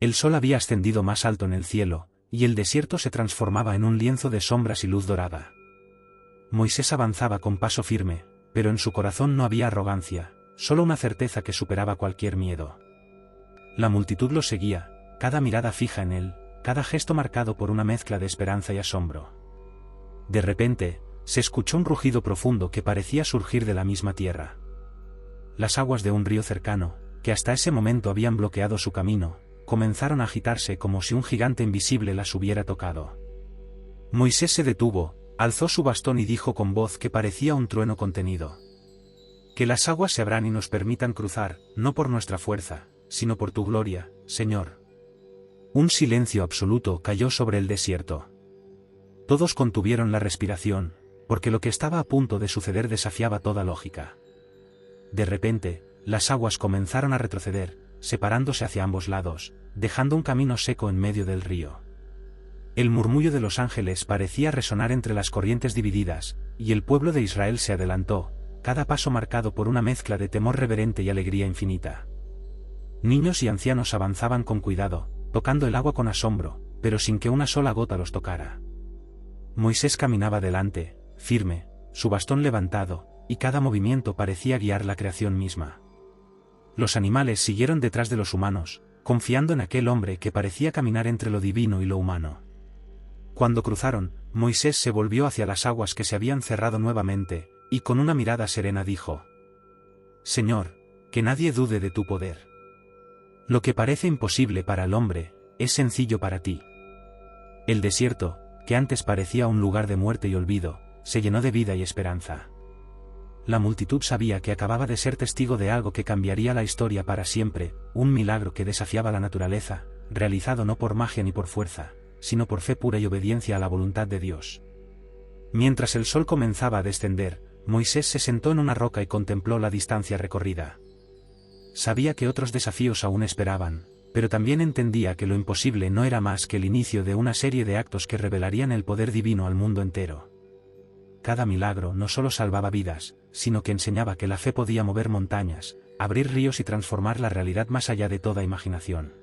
El sol había ascendido más alto en el cielo, y el desierto se transformaba en un lienzo de sombras y luz dorada. Moisés avanzaba con paso firme, pero en su corazón no había arrogancia, solo una certeza que superaba cualquier miedo. La multitud lo seguía, cada mirada fija en él, cada gesto marcado por una mezcla de esperanza y asombro. De repente, se escuchó un rugido profundo que parecía surgir de la misma tierra. Las aguas de un río cercano, que hasta ese momento habían bloqueado su camino, comenzaron a agitarse como si un gigante invisible las hubiera tocado. Moisés se detuvo, alzó su bastón y dijo con voz que parecía un trueno contenido: «Que las aguas se abran y nos permitan cruzar, no por nuestra fuerza, sino por tu gloria, Señor». Un silencio absoluto cayó sobre el desierto. Todos contuvieron la respiración, porque lo que estaba a punto de suceder desafiaba toda lógica. De repente, las aguas comenzaron a retroceder, separándose hacia ambos lados, dejando un camino seco en medio del río. El murmullo de los ángeles parecía resonar entre las corrientes divididas, y el pueblo de Israel se adelantó, cada paso marcado por una mezcla de temor reverente y alegría infinita. Niños y ancianos avanzaban con cuidado, tocando el agua con asombro, pero sin que una sola gota los tocara. Moisés caminaba delante, firme, su bastón levantado, y cada movimiento parecía guiar la creación misma. Los animales siguieron detrás de los humanos, confiando en aquel hombre que parecía caminar entre lo divino y lo humano. Cuando cruzaron, Moisés se volvió hacia las aguas que se habían cerrado nuevamente, y con una mirada serena dijo: «Señor, que nadie dude de tu poder. Lo que parece imposible para el hombre, es sencillo para ti». El desierto, que antes parecía un lugar de muerte y olvido, se llenó de vida y esperanza. La multitud sabía que acababa de ser testigo de algo que cambiaría la historia para siempre, un milagro que desafiaba la naturaleza, realizado no por magia ni por fuerza, sino por fe pura y obediencia a la voluntad de Dios. Mientras el sol comenzaba a descender, Moisés se sentó en una roca y contempló la distancia recorrida. Sabía que otros desafíos aún esperaban, pero también entendía que lo imposible no era más que el inicio de una serie de actos que revelarían el poder divino al mundo entero. Cada milagro no solo salvaba vidas, sino que enseñaba que la fe podía mover montañas, abrir ríos y transformar la realidad más allá de toda imaginación.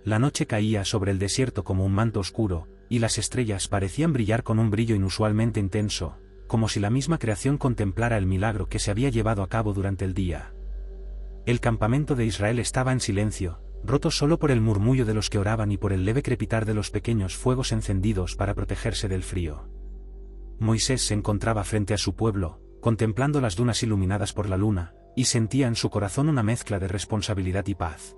La noche caía sobre el desierto como un manto oscuro, y las estrellas parecían brillar con un brillo inusualmente intenso, como si la misma creación contemplara el milagro que se había llevado a cabo durante el día. El campamento de Israel estaba en silencio, roto solo por el murmullo de los que oraban y por el leve crepitar de los pequeños fuegos encendidos para protegerse del frío. Moisés se encontraba frente a su pueblo, contemplando las dunas iluminadas por la luna, y sentía en su corazón una mezcla de responsabilidad y paz.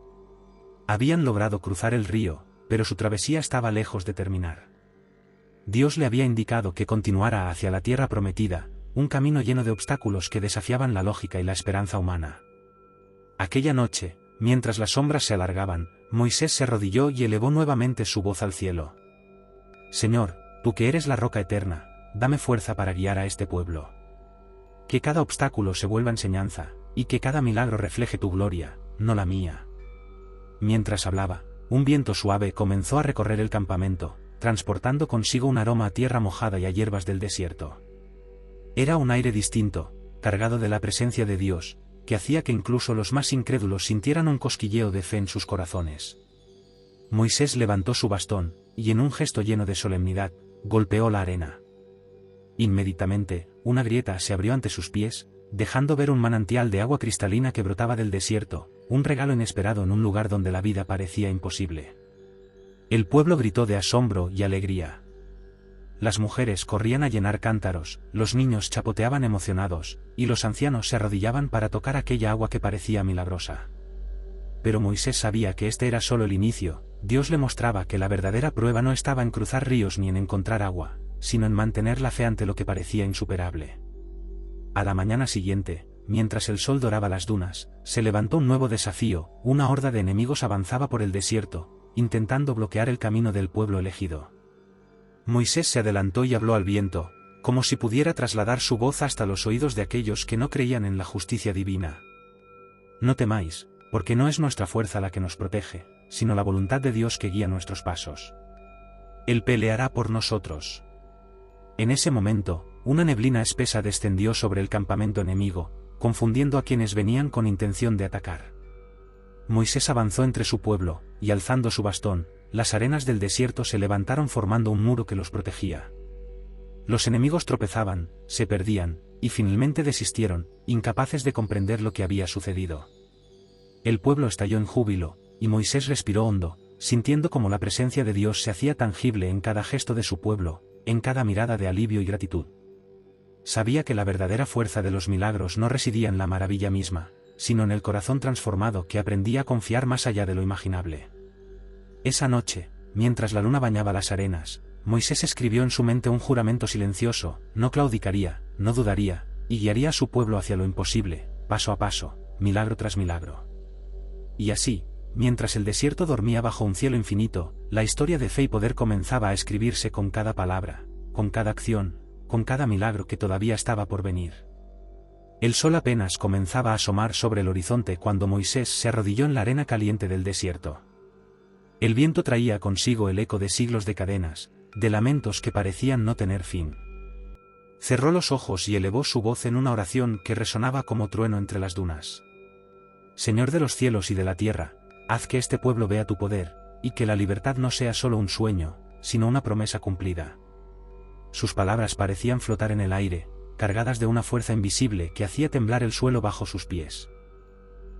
Habían logrado cruzar el río, pero su travesía estaba lejos de terminar. Dios le había indicado que continuara hacia la tierra prometida, un camino lleno de obstáculos que desafiaban la lógica y la esperanza humana. Aquella noche, mientras las sombras se alargaban, Moisés se arrodilló y elevó nuevamente su voz al cielo. «Señor, tú que eres la roca eterna, dame fuerza para guiar a este pueblo. Que cada obstáculo se vuelva enseñanza, y que cada milagro refleje tu gloria, no la mía». Mientras hablaba, un viento suave comenzó a recorrer el campamento, transportando consigo un aroma a tierra mojada y a hierbas del desierto. Era un aire distinto, cargado de la presencia de Dios, que hacía que incluso los más incrédulos sintieran un cosquilleo de fe en sus corazones. Moisés levantó su bastón, y en un gesto lleno de solemnidad, golpeó la arena. Inmediatamente, una grieta se abrió ante sus pies, dejando ver un manantial de agua cristalina que brotaba del desierto, un regalo inesperado en un lugar donde la vida parecía imposible. El pueblo gritó de asombro y alegría. Las mujeres corrían a llenar cántaros, los niños chapoteaban emocionados, y los ancianos se arrodillaban para tocar aquella agua que parecía milagrosa. Pero Moisés sabía que este era solo el inicio. Dios le mostraba que la verdadera prueba no estaba en cruzar ríos ni en encontrar agua, sino en mantener la fe ante lo que parecía insuperable. A la mañana siguiente, mientras el sol doraba las dunas, se levantó un nuevo desafío. Una horda de enemigos avanzaba por el desierto, intentando bloquear el camino del pueblo elegido. Moisés se adelantó y habló al viento, como si pudiera trasladar su voz hasta los oídos de aquellos que no creían en la justicia divina. «No temáis, porque no es nuestra fuerza la que nos protege, sino la voluntad de Dios que guía nuestros pasos. Él peleará por nosotros». En ese momento, una neblina espesa descendió sobre el campamento enemigo, confundiendo a quienes venían con intención de atacar. Moisés avanzó entre su pueblo, y alzando su bastón, las arenas del desierto se levantaron formando un muro que los protegía. Los enemigos tropezaban, se perdían, y finalmente desistieron, incapaces de comprender lo que había sucedido. El pueblo estalló en júbilo, y Moisés respiró hondo, sintiendo cómo la presencia de Dios se hacía tangible en cada gesto de su pueblo, en cada mirada de alivio y gratitud. Sabía que la verdadera fuerza de los milagros no residía en la maravilla misma, sino en el corazón transformado que aprendía a confiar más allá de lo imaginable. Esa noche, mientras la luna bañaba las arenas, Moisés escribió en su mente un juramento silencioso: no claudicaría, no dudaría, y guiaría a su pueblo hacia lo imposible, paso a paso, milagro tras milagro. Y así, mientras el desierto dormía bajo un cielo infinito, la historia de fe y poder comenzaba a escribirse con cada palabra, con cada acción, con cada milagro que todavía estaba por venir. El sol apenas comenzaba a asomar sobre el horizonte cuando Moisés se arrodilló en la arena caliente del desierto. El viento traía consigo el eco de siglos de cadenas, de lamentos que parecían no tener fin. Cerró los ojos y elevó su voz en una oración que resonaba como trueno entre las dunas. Señor de los cielos y de la tierra, haz que este pueblo vea tu poder, y que la libertad no sea solo un sueño, sino una promesa cumplida. Sus palabras parecían flotar en el aire, cargadas de una fuerza invisible que hacía temblar el suelo bajo sus pies.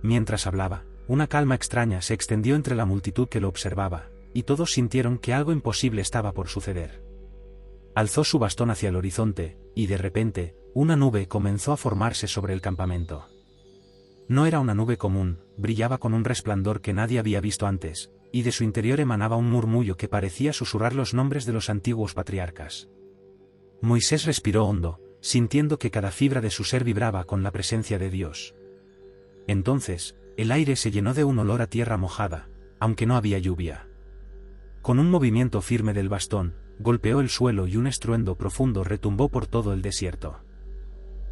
Mientras hablaba, una calma extraña se extendió entre la multitud que lo observaba, y todos sintieron que algo imposible estaba por suceder. Alzó su bastón hacia el horizonte, y de repente, una nube comenzó a formarse sobre el campamento. No era una nube común, brillaba con un resplandor que nadie había visto antes, y de su interior emanaba un murmullo que parecía susurrar los nombres de los antiguos patriarcas. Moisés respiró hondo, sintiendo que cada fibra de su ser vibraba con la presencia de Dios. Entonces, el aire se llenó de un olor a tierra mojada, aunque no había lluvia. Con un movimiento firme del bastón, golpeó el suelo y un estruendo profundo retumbó por todo el desierto.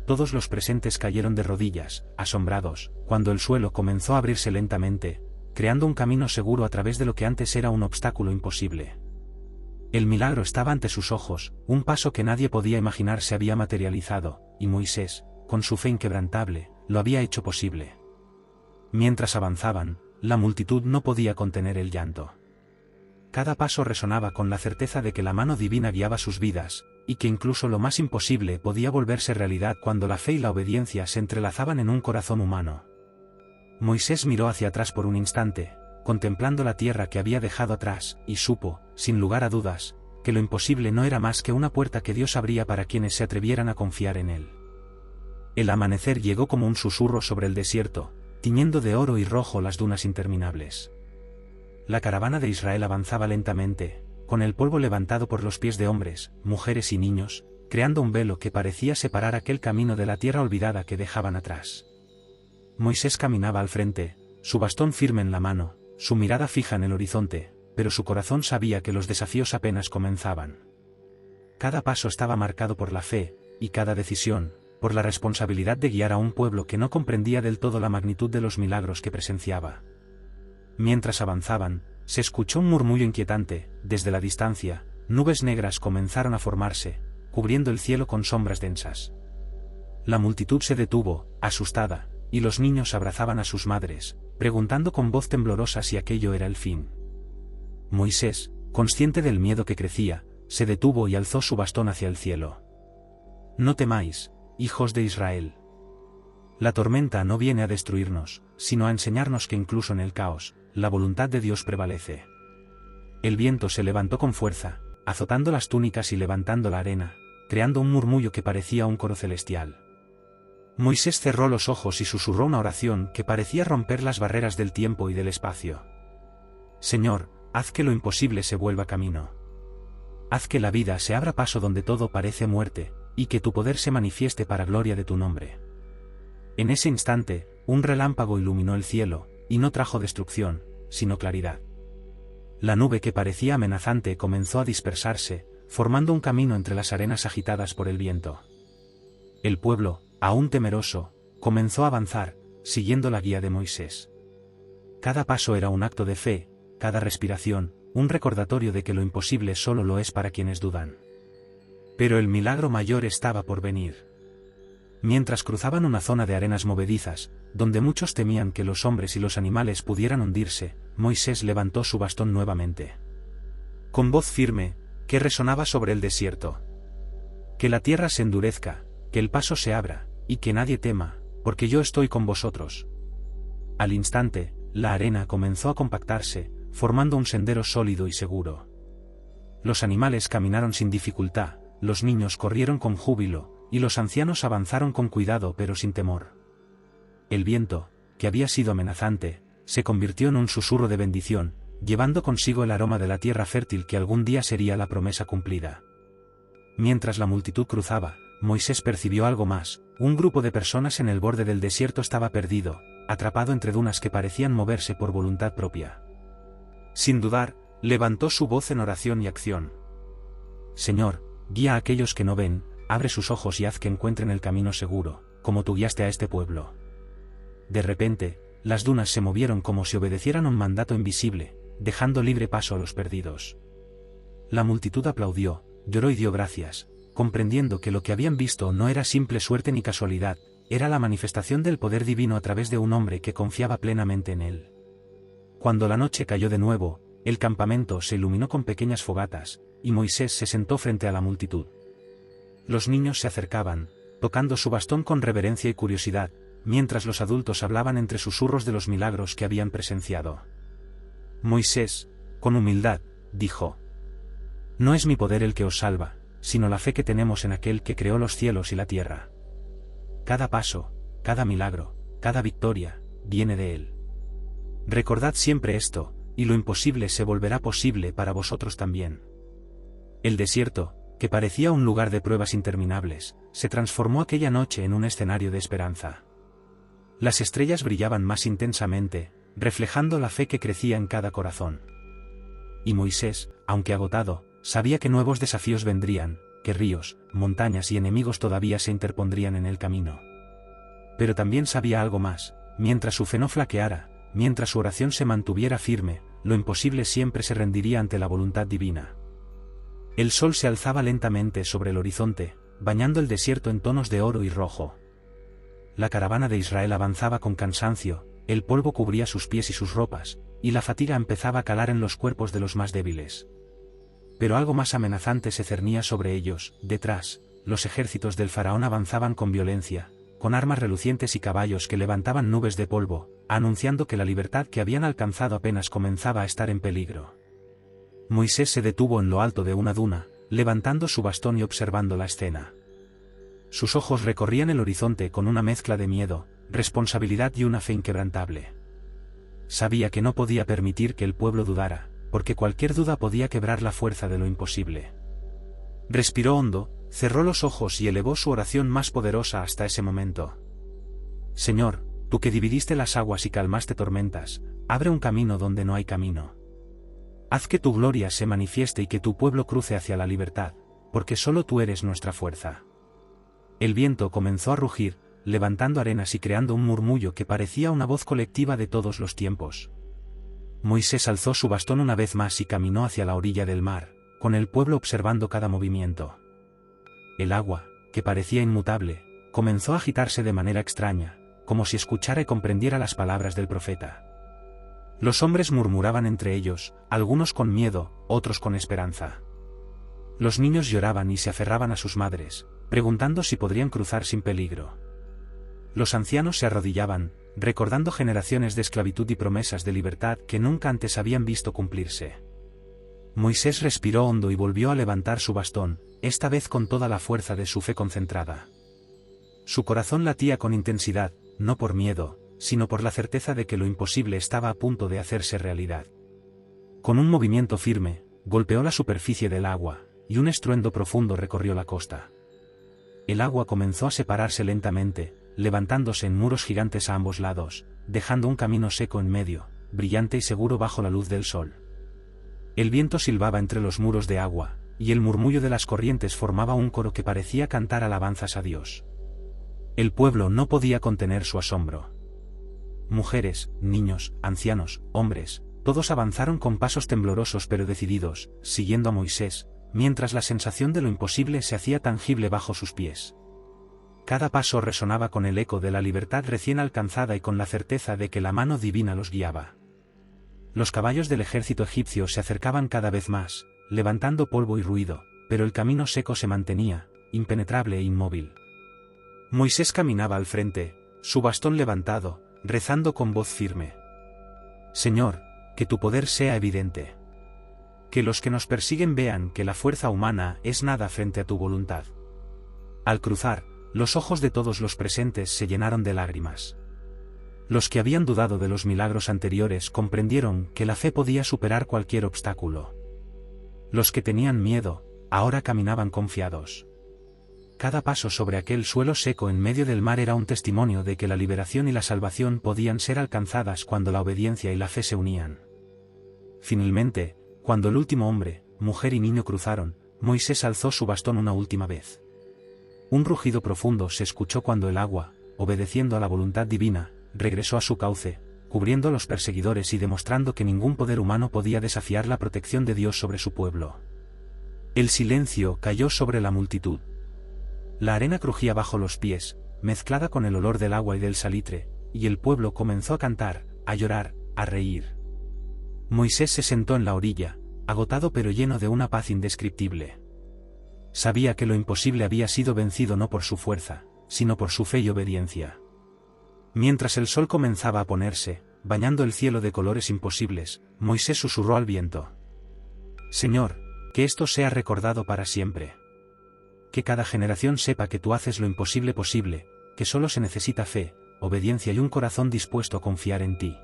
Todos los presentes cayeron de rodillas, asombrados, cuando el suelo comenzó a abrirse lentamente, creando un camino seguro a través de lo que antes era un obstáculo imposible. El milagro estaba ante sus ojos, un paso que nadie podía imaginar se había materializado, y Moisés, con su fe inquebrantable, lo había hecho posible. Mientras avanzaban, la multitud no podía contener el llanto. Cada paso resonaba con la certeza de que la mano divina guiaba sus vidas, y que incluso lo más imposible podía volverse realidad cuando la fe y la obediencia se entrelazaban en un corazón humano. Moisés miró hacia atrás por un instante, contemplando la tierra que había dejado atrás, y supo, sin lugar a dudas, que lo imposible no era más que una puerta que Dios abría para quienes se atrevieran a confiar en Él. El amanecer llegó como un susurro sobre el desierto, tiñendo de oro y rojo las dunas interminables. La caravana de Israel avanzaba lentamente, con el polvo levantado por los pies de hombres, mujeres y niños, creando un velo que parecía separar aquel camino de la tierra olvidada que dejaban atrás. Moisés caminaba al frente, su bastón firme en la mano, su mirada fija en el horizonte, pero su corazón sabía que los desafíos apenas comenzaban. Cada paso estaba marcado por la fe, y cada decisión, por la responsabilidad de guiar a un pueblo que no comprendía del todo la magnitud de los milagros que presenciaba. Mientras avanzaban, se escuchó un murmullo inquietante. Desde la distancia, nubes negras comenzaron a formarse, cubriendo el cielo con sombras densas. La multitud se detuvo, asustada, y los niños abrazaban a sus madres, preguntando con voz temblorosa si aquello era el fin. Moisés, consciente del miedo que crecía, se detuvo y alzó su bastón hacia el cielo. No temáis, hijos de Israel. La tormenta no viene a destruirnos, sino a enseñarnos que incluso en el caos, la voluntad de Dios prevalece. El viento se levantó con fuerza, azotando las túnicas y levantando la arena, creando un murmullo que parecía un coro celestial. Moisés cerró los ojos y susurró una oración que parecía romper las barreras del tiempo y del espacio. Señor, haz que lo imposible se vuelva camino. Haz que la vida se abra paso donde todo parece muerte, y que tu poder se manifieste para gloria de tu nombre. En ese instante, un relámpago iluminó el cielo, y no trajo destrucción, sino claridad. La nube que parecía amenazante comenzó a dispersarse, formando un camino entre las arenas agitadas por el viento. El pueblo, aún temeroso, comenzó a avanzar, siguiendo la guía de Moisés. Cada paso era un acto de fe, cada respiración, un recordatorio de que lo imposible solo lo es para quienes dudan. Pero el milagro mayor estaba por venir. Mientras cruzaban una zona de arenas movedizas, donde muchos temían que los hombres y los animales pudieran hundirse, Moisés levantó su bastón nuevamente. Con voz firme, que resonaba sobre el desierto. Que la tierra se endurezca, que el paso se abra, y que nadie tema, porque yo estoy con vosotros. Al instante, la arena comenzó a compactarse, formando un sendero sólido y seguro. Los animales caminaron sin dificultad, los niños corrieron con júbilo, y los ancianos avanzaron con cuidado pero sin temor. El viento, que había sido amenazante, se convirtió en un susurro de bendición, llevando consigo el aroma de la tierra fértil que algún día sería la promesa cumplida. Mientras la multitud cruzaba, Moisés percibió algo más: un grupo de personas en el borde del desierto estaba perdido, atrapado entre dunas que parecían moverse por voluntad propia. Sin dudar, levantó su voz en oración y acción. Señor, guía a aquellos que no ven, abre sus ojos y haz que encuentren el camino seguro, como tú guiaste a este pueblo. De repente, las dunas se movieron como si obedecieran un mandato invisible, dejando libre paso a los perdidos. La multitud aplaudió, lloró y dio gracias, comprendiendo que lo que habían visto no era simple suerte ni casualidad, era la manifestación del poder divino a través de un hombre que confiaba plenamente en él. Cuando la noche cayó de nuevo, el campamento se iluminó con pequeñas fogatas, y Moisés se sentó frente a la multitud. Los niños se acercaban, tocando su bastón con reverencia y curiosidad, mientras los adultos hablaban entre susurros de los milagros que habían presenciado. Moisés, con humildad, dijo: No es mi poder el que os salva, sino la fe que tenemos en aquel que creó los cielos y la tierra. Cada paso, cada milagro, cada victoria, viene de él. Recordad siempre esto, y lo imposible se volverá posible para vosotros también. El desierto, que parecía un lugar de pruebas interminables, se transformó aquella noche en un escenario de esperanza. Las estrellas brillaban más intensamente, reflejando la fe que crecía en cada corazón. Y Moisés, aunque agotado, sabía que nuevos desafíos vendrían, que ríos, montañas y enemigos todavía se interpondrían en el camino. Pero también sabía algo más: mientras su fe no flaqueara, mientras su oración se mantuviera firme, lo imposible siempre se rendiría ante la voluntad divina. El sol se alzaba lentamente sobre el horizonte, bañando el desierto en tonos de oro y rojo. La caravana de Israel avanzaba con cansancio, el polvo cubría sus pies y sus ropas, y la fatiga empezaba a calar en los cuerpos de los más débiles. Pero algo más amenazante se cernía sobre ellos. Detrás, los ejércitos del faraón avanzaban con violencia, con armas relucientes y caballos que levantaban nubes de polvo, anunciando que la libertad que habían alcanzado apenas comenzaba a estar en peligro. Moisés se detuvo en lo alto de una duna, levantando su bastón y observando la escena. Sus ojos recorrían el horizonte con una mezcla de miedo, responsabilidad y una fe inquebrantable. Sabía que no podía permitir que el pueblo dudara, porque cualquier duda podía quebrar la fuerza de lo imposible. Respiró hondo, cerró los ojos y elevó su oración más poderosa hasta ese momento. Señor, tú que dividiste las aguas y calmaste tormentas, abre un camino donde no hay camino. Haz que tu gloria se manifieste y que tu pueblo cruce hacia la libertad, porque solo tú eres nuestra fuerza. El viento comenzó a rugir, levantando arenas y creando un murmullo que parecía una voz colectiva de todos los tiempos. Moisés alzó su bastón una vez más y caminó hacia la orilla del mar, con el pueblo observando cada movimiento. El agua, que parecía inmutable, comenzó a agitarse de manera extraña, como si escuchara y comprendiera las palabras del profeta. Los hombres murmuraban entre ellos, algunos con miedo, otros con esperanza. Los niños lloraban y se aferraban a sus madres, preguntando si podrían cruzar sin peligro. Los ancianos se arrodillaban, recordando generaciones de esclavitud y promesas de libertad que nunca antes habían visto cumplirse. Moisés respiró hondo y volvió a levantar su bastón, esta vez con toda la fuerza de su fe concentrada. Su corazón latía con intensidad, no por miedo, sino por la certeza de que lo imposible estaba a punto de hacerse realidad. Con un movimiento firme, golpeó la superficie del agua, y un estruendo profundo recorrió la costa. El agua comenzó a separarse lentamente, levantándose en muros gigantes a ambos lados, dejando un camino seco en medio, brillante y seguro bajo la luz del sol. El viento silbaba entre los muros de agua, y el murmullo de las corrientes formaba un coro que parecía cantar alabanzas a Dios. El pueblo no podía contener su asombro. Mujeres, niños, ancianos, hombres, todos avanzaron con pasos temblorosos pero decididos, siguiendo a Moisés, mientras la sensación de lo imposible se hacía tangible bajo sus pies. Cada paso resonaba con el eco de la libertad recién alcanzada y con la certeza de que la mano divina los guiaba. Los caballos del ejército egipcio se acercaban cada vez más, levantando polvo y ruido, pero el camino seco se mantenía, impenetrable e inmóvil. Moisés caminaba al frente, su bastón levantado, rezando con voz firme. Señor, que tu poder sea evidente. Que los que nos persiguen vean que la fuerza humana es nada frente a tu voluntad. Al cruzar, los ojos de todos los presentes se llenaron de lágrimas. Los que habían dudado de los milagros anteriores comprendieron que la fe podía superar cualquier obstáculo. Los que tenían miedo, ahora caminaban confiados. Cada paso sobre aquel suelo seco en medio del mar era un testimonio de que la liberación y la salvación podían ser alcanzadas cuando la obediencia y la fe se unían. Finalmente, cuando el último hombre, mujer y niño cruzaron, Moisés alzó su bastón una última vez. Un rugido profundo se escuchó cuando el agua, obedeciendo a la voluntad divina, regresó a su cauce, cubriendo a los perseguidores y demostrando que ningún poder humano podía desafiar la protección de Dios sobre su pueblo. El silencio cayó sobre la multitud. La arena crujía bajo los pies, mezclada con el olor del agua y del salitre, y el pueblo comenzó a cantar, a llorar, a reír. Moisés se sentó en la orilla, agotado pero lleno de una paz indescriptible. Sabía que lo imposible había sido vencido no por su fuerza, sino por su fe y obediencia. Mientras el sol comenzaba a ponerse, bañando el cielo de colores imposibles, Moisés susurró al viento. Señor, que esto sea recordado para siempre. Que cada generación sepa que tú haces lo imposible posible, que solo se necesita fe, obediencia y un corazón dispuesto a confiar en ti.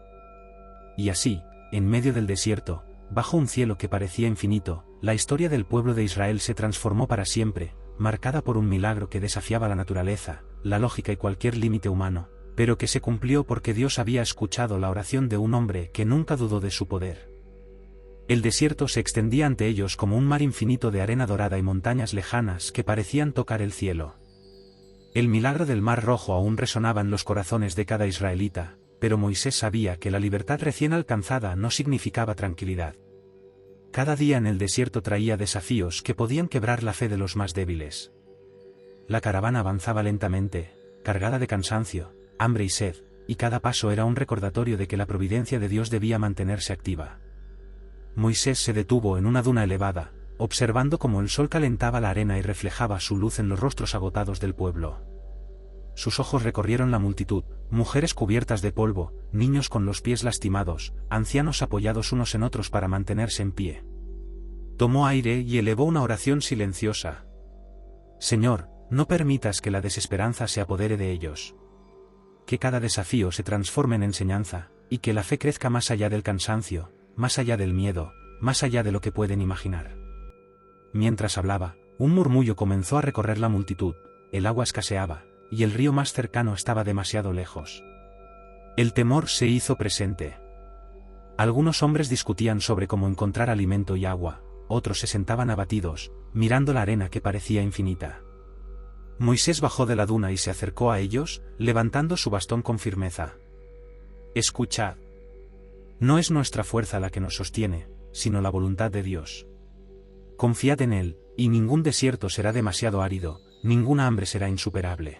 Y así, en medio del desierto, bajo un cielo que parecía infinito, la historia del pueblo de Israel se transformó para siempre, marcada por un milagro que desafiaba la naturaleza, la lógica y cualquier límite humano, pero que se cumplió porque Dios había escuchado la oración de un hombre que nunca dudó de su poder. El desierto se extendía ante ellos como un mar infinito de arena dorada y montañas lejanas que parecían tocar el cielo. El milagro del Mar Rojo aún resonaba en los corazones de cada israelita, pero Moisés sabía que la libertad recién alcanzada no significaba tranquilidad. Cada día en el desierto traía desafíos que podían quebrar la fe de los más débiles. La caravana avanzaba lentamente, cargada de cansancio, hambre y sed, y cada paso era un recordatorio de que la providencia de Dios debía mantenerse activa. Moisés se detuvo en una duna elevada, observando cómo el sol calentaba la arena y reflejaba su luz en los rostros agotados del pueblo. Sus ojos recorrieron la multitud, mujeres cubiertas de polvo, niños con los pies lastimados, ancianos apoyados unos en otros para mantenerse en pie. Tomó aire y elevó una oración silenciosa. Señor, no permitas que la desesperanza se apodere de ellos. Que cada desafío se transforme en enseñanza, y que la fe crezca más allá del cansancio, más allá del miedo, más allá de lo que pueden imaginar. Mientras hablaba, un murmullo comenzó a recorrer la multitud, el agua escaseaba, y el río más cercano estaba demasiado lejos. El temor se hizo presente. Algunos hombres discutían sobre cómo encontrar alimento y agua, otros se sentaban abatidos, mirando la arena que parecía infinita. Moisés bajó de la duna y se acercó a ellos, levantando su bastón con firmeza. Escuchad. No es nuestra fuerza la que nos sostiene, sino la voluntad de Dios. Confiad en Él, y ningún desierto será demasiado árido, ninguna hambre será insuperable.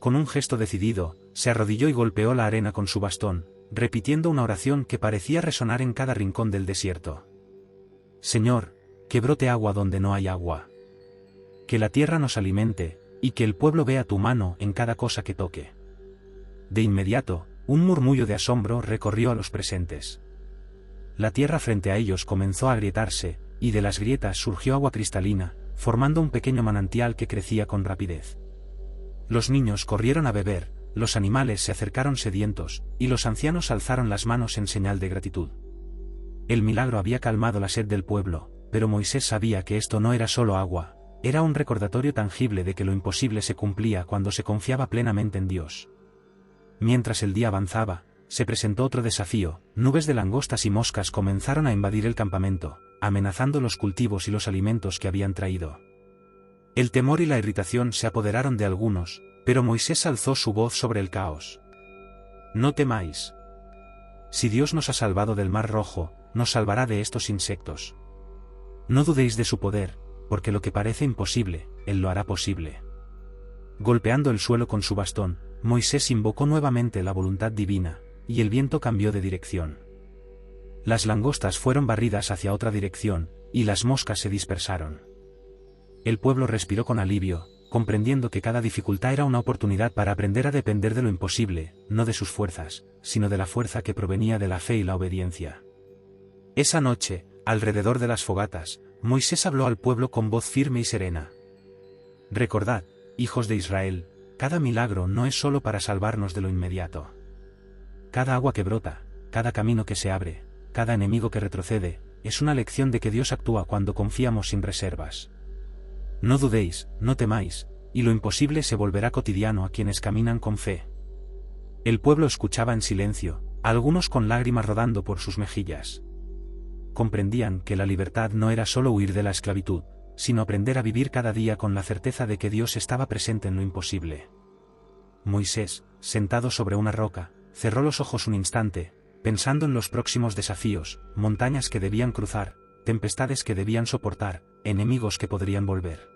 Con un gesto decidido, se arrodilló y golpeó la arena con su bastón, repitiendo una oración que parecía resonar en cada rincón del desierto. Señor, que brote agua donde no hay agua. Que la tierra nos alimente, y que el pueblo vea tu mano en cada cosa que toque. De inmediato, un murmullo de asombro recorrió a los presentes. La tierra frente a ellos comenzó a agrietarse, y de las grietas surgió agua cristalina, formando un pequeño manantial que crecía con rapidez. Los niños corrieron a beber, los animales se acercaron sedientos, y los ancianos alzaron las manos en señal de gratitud. El milagro había calmado la sed del pueblo, pero Moisés sabía que esto no era solo agua, era un recordatorio tangible de que lo imposible se cumplía cuando se confiaba plenamente en Dios. Mientras el día avanzaba, se presentó otro desafío, nubes de langostas y moscas comenzaron a invadir el campamento, amenazando los cultivos y los alimentos que habían traído. El temor y la irritación se apoderaron de algunos, pero Moisés alzó su voz sobre el caos. No temáis. Si Dios nos ha salvado del Mar Rojo, nos salvará de estos insectos. No dudéis de su poder, porque lo que parece imposible, Él lo hará posible. Golpeando el suelo con su bastón, Moisés invocó nuevamente la voluntad divina, y el viento cambió de dirección. Las langostas fueron barridas hacia otra dirección, y las moscas se dispersaron. El pueblo respiró con alivio, comprendiendo que cada dificultad era una oportunidad para aprender a depender de lo imposible, no de sus fuerzas, sino de la fuerza que provenía de la fe y la obediencia. Esa noche, alrededor de las fogatas, Moisés habló al pueblo con voz firme y serena. Recordad, hijos de Israel, cada milagro no es solo para salvarnos de lo inmediato. Cada agua que brota, cada camino que se abre, cada enemigo que retrocede, es una lección de que Dios actúa cuando confiamos sin reservas. No dudéis, no temáis, y lo imposible se volverá cotidiano a quienes caminan con fe. El pueblo escuchaba en silencio, algunos con lágrimas rodando por sus mejillas. Comprendían que la libertad no era solo huir de la esclavitud, sino aprender a vivir cada día con la certeza de que Dios estaba presente en lo imposible. Moisés, sentado sobre una roca, cerró los ojos un instante, pensando en los próximos desafíos, montañas que debían cruzar, tempestades que debían soportar, enemigos que podrían volver.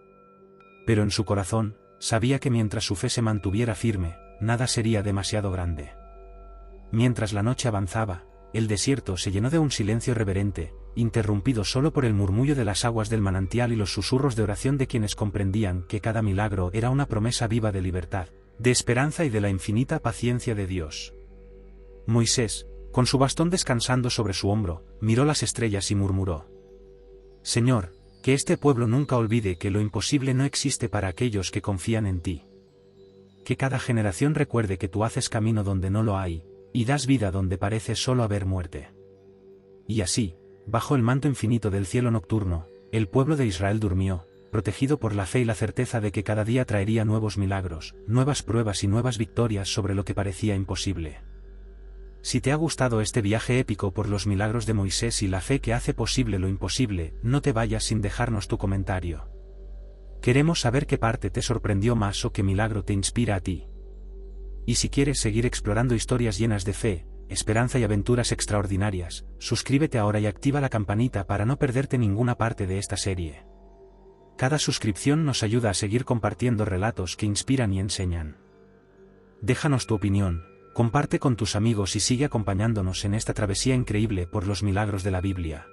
Pero en su corazón, sabía que mientras su fe se mantuviera firme, nada sería demasiado grande. Mientras la noche avanzaba, el desierto se llenó de un silencio reverente, interrumpido solo por el murmullo de las aguas del manantial y los susurros de oración de quienes comprendían que cada milagro era una promesa viva de libertad, de esperanza y de la infinita paciencia de Dios. Moisés, con su bastón descansando sobre su hombro, miró las estrellas y murmuró: Señor, que este pueblo nunca olvide que lo imposible no existe para aquellos que confían en ti. Que cada generación recuerde que tú haces camino donde no lo hay, y das vida donde parece solo haber muerte. Y así, bajo el manto infinito del cielo nocturno, el pueblo de Israel durmió, protegido por la fe y la certeza de que cada día traería nuevos milagros, nuevas pruebas y nuevas victorias sobre lo que parecía imposible. Si te ha gustado este viaje épico por los milagros de Moisés y la fe que hace posible lo imposible, no te vayas sin dejarnos tu comentario. Queremos saber qué parte te sorprendió más o qué milagro te inspira a ti. Y si quieres seguir explorando historias llenas de fe, esperanza y aventuras extraordinarias, suscríbete ahora y activa la campanita para no perderte ninguna parte de esta serie. Cada suscripción nos ayuda a seguir compartiendo relatos que inspiran y enseñan. Déjanos tu opinión, comparte con tus amigos y sigue acompañándonos en esta travesía increíble por los milagros de la Biblia.